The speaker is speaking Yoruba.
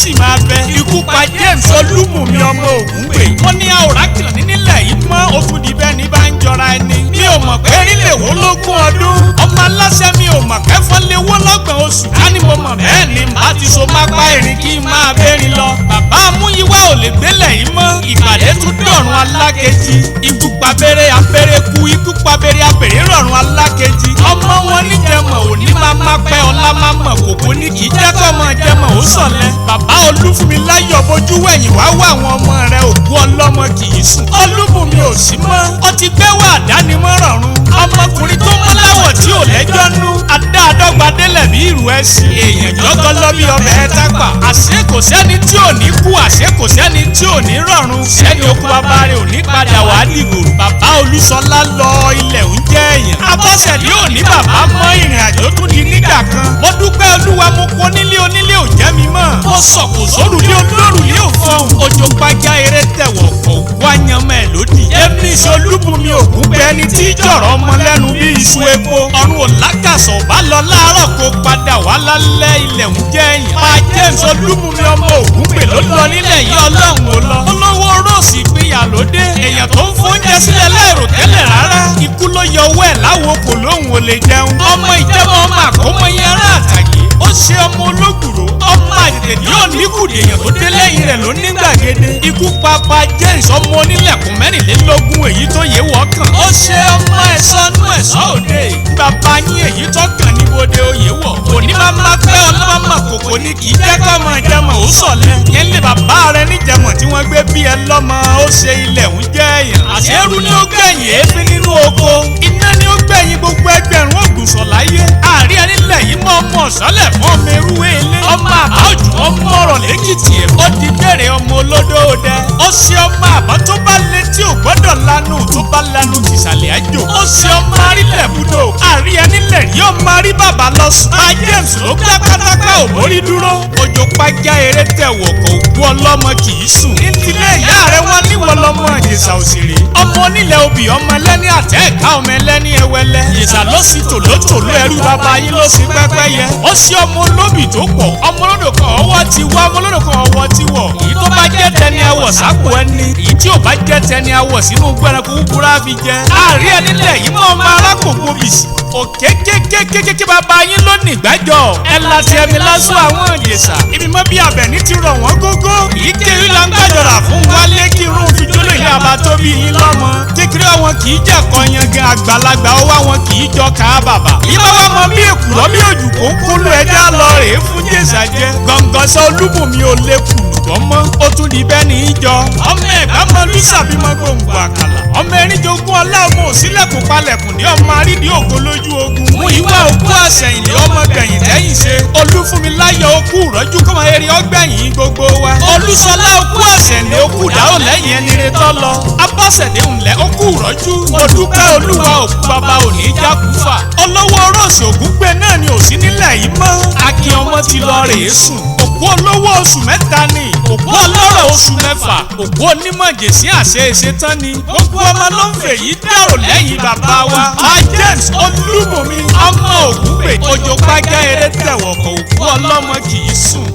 sì máa bẹ. Ikú pa James Olúbùnmi ọmọ Ògúngbè. Ó ní àwòrán kìlọ̀ nílẹ̀ yìí mọ́ òfin dìbẹ́ ní bá ń jọra ẹni. Mi ò mọ̀ pé erin lè wó lógún ọdún. Ọmọ aláṣẹ mi ò mọ̀ kẹ́fọ́n lè wó lọ́gbọ̀n oṣù. Ká ní mo mọ̀ bẹ́ẹ̀ ni màá ti so má pa erin kí n máa bẹ́rin lọ. Bàbá Amúyíwá ò lè gbélé yìí mọ́. Ìpàdé tún dọ̀run alákejì. Ikú pa bẹ́rẹ́ abẹ́rẹ́ ku, ikú pa bẹ́rẹ́ abẹ́rẹ́ rọ̀run alákejì. Ọmọ wọn níjẹmọ̀ òní máa má pẹ́ ọlá máa mọ̀ kòkó ní kì í jẹ́ kọ́ ọmọ jẹmọ̀ ó sọ̀lẹ̀. Bàbá Olúfúnmiláyọ̀ bojú wẹ̀yìn wá wá àwọn ọmọ rẹ̀ òkú ọlọ́mọ kì í sùn. Olúbùnmi ò sí mọ́, ó ti gbé wà dánimọ̀ rọ̀run. Ọmọkùnrin tó mọ́ láwọ̀ tí ò lẹ́jọ́ nú. Adá àdọ́gba délẹ̀ bí ìrù ẹ̀sìn. Èèyàn jọ́gọ́ lọ bí ọbẹ̀ ẹ̀ tápà. Àṣé kò sẹ́ni tí ò ní kú, àṣé kò sẹ́ni tí ò ní rọ̀run. Sẹ́ni okùn bàbá rẹ̀ ò ní padà wá dìbò. Bàbá Olúṣọlá lọ ilẹ̀ ń jẹ́ èèyàn. Abọ́sẹ̀dé ò ní bàbá mọ́ ìrìn àjò tún di nígbà kan. Mo dúpẹ́ Olúwa mo kó nílé onílé ò jẹ́ mi mọ́. Mo sọ̀kò sórùlé olórùlé ò fọhùn. Òjò pàjá eré tẹ̀wọ̀ kọ̀ wá yan mẹ́ lódì. Èmi ṣe Olúbùnmi Ògúngbè ẹni tí jọ̀rọ̀ ọmọ lẹ́nu bí iṣu epo. Ọ̀run ò lákàsọ̀ bá lọ láàárọ̀ kó padà wá lálẹ́ ilẹ̀ ń jẹ́ èèyàn. Pa James Olúbùnmi ọmọ Ògúngbè ló lọ nílẹ̀ yìí Ọlọ́run ò lọ. Olówó rọ́ọ̀sì ìpínyà lóde. Èèyàn tó ń fóúnjẹ sílẹ̀ láìrò tẹ́lẹ̀ rárá. Ikú ló yọ owó ẹ̀ láwo kò lóhùn ò lè jẹun. Ọmọ Ìjẹ̀mọ̀ ọmọ àkómọ yẹn rán àtàgé. Ó ṣe ọmọ ológùrò. Ọmọ àtètè yóò ní kùdìyàn tó dé lẹ́yìn rẹ̀ ló ní gbàgede. Ikú pa James ọmọ onílẹ̀kùn mẹ́rìnlélógún èyí tó yé wọ́kàn. Ó ṣe ọmọ ẹ̀sọ́nú ẹ̀sọ́ òde. Bàbá yín èyí tó kàn ní bòde oyè wọ̀. Òní máa má pẹ́ ọlọ́mọ kòkó ní kì í jẹ́ kọ́ ọmọ Ìjẹ̀mọ̀ ó sọ̀lẹ̀. Yẹn lé bàbá rẹ̀ níjẹ̀mọ̀ tí wọ́n gbé bí ẹ lọ́mọ ó ṣe ilẹ̀ ń jẹ́ èèyàn. Àṣẹ́rú ni ó gbẹ̀yìn èéfín nínú oko. Iná ni ó gbẹ̀yìn gbogbo ẹgbẹ̀rún ògùnṣọ̀ láyé. Àárín ẹnilẹ̀ yìí mọ ọmọ ọ̀sọ́lẹ̀ fún ọmọ erúwé ilé. Ọmọ àbá òjò ọmọ ọ̀rọ̀ lẹ́kìtì ẹ̀. Ó di bẹ̀rẹ̀ ọmọ olódó dẹ. Ó ṣe ọmọ àbá tó bá létí ò gbọ́dọ̀ lanu tó bá lanu tìsàlẹ̀ àjò. Ó ṣe ọmọ arílẹ̀ budò. Àárín ẹnilẹ̀ yìí ọmọ arí bàbá lọ sùn. Pa James ló gbá pátápá ò mórí dúró. Òjò pàjá eré tẹ̀wọ̀ kò òkú ọlọ́mọ kì í sùn. Nílé ìyá rẹ̀ wọ́n níwọ̀ lọ́mọ Ìjẹ̀ṣà òṣèré. Ọmọ onílẹ̀ obì ọmọ ẹlẹ́ni àtẹ́ ẹ̀ka ọmọ ẹlẹ́ni ẹwẹ́lẹ́. Ìjẹ̀ṣà ló sì tòlótòló ẹrú bàbá yín ló sì pẹ́pẹ́yẹ. Ó ṣe ọmọ olóbì tó pọ̀. Ọmọ olódò kan ọwọ́ ti wá, ọmọ olódò kan ọwọ́ ti wọ̀. Èyí tó bá jẹ́ tẹni awọ̀ sápò ẹni. Èyí tí ò bá jẹ́ tẹni awọ̀ sínú gbẹ́ranko kúkúrú á fi jẹ. Àárín ẹni lẹ̀ yìí mọ́ ọmọ arákòókò bìsì. Òkè kékékékéké bàbá yín ló ní ìgbàjọ. Ẹ láti ẹ̀mí lásán àwọn Ìjẹ̀ṣà. Ibi mọ́ bí Abẹ̀ní ti rọ̀ wọ́n gógó. Èyí kéwì la ń gbàjọra fún wálé kí irun fi jóló ìyá àbá tó bí yín lọ́mọ. Kékeré wọn kì í jẹ́ ẹ̀kọ́ yangan, àgbàlagbà ó wá wọn kì í jọ ká bàbà. Ìbá wa mọ bí èkùrọ́ bí òjù kó kúlù ẹja lọ rèé fún Ìjẹ̀ṣà jẹ. Gọ̀ǹgọ̀sọ Olúbùnmi ò lè kùlùbọ́ mọ́. Ó tún di bẹ́ẹ̀ ní í jọ. Ọmọ ẹ̀gbá mọ lùsàbímọ gbòǹgbò àkàlà. Ọmọ erin jogún ọlá ọmọ òsílẹ̀kùn palẹ̀kùn ní ọmọ arídìí ògo lójú ogun. Mú ìwà òkú àṣẹyìnlé ọmọ gbẹ̀yìn tẹ́yìn ṣe. Olúfúnmiláyọ̀ òkú rọ́jú kọ́mọ eré ọgbẹ̀yìn gbogbo wa. Olúṣọlá òkú àṣẹyìnlé òkú dáhùn lẹ́yìn ẹni rẹ tọ́ lọ. Abọ́sẹ̀dé ńlẹ̀ òkú rọ́jú. Mo dúpẹ́ Olúwa òkú bàbá òní jákúfà. Olówó rọ́ọ̀sì Ògúngbè náà ni ò sí nílẹ̀ yìí mọ́. Akin ọmọ ti lọ rèé sùn. Òkú olówó oṣù mẹ́ta ni. Òkú ọlọ́rọ̀ oṣù mẹ́fà. Òkú onímọ̀ jèsí àṣeéṣe tán ni. Gbogbo ọmọ ló ń fèyí dárò lẹ́yìn bàbá wa. Pa James Olúbùnmi ọmọ Ògúngbè. Òjò pàjá eré tẹ̀wọ̀ kò òkú ọlọ́mọ kì í sùn.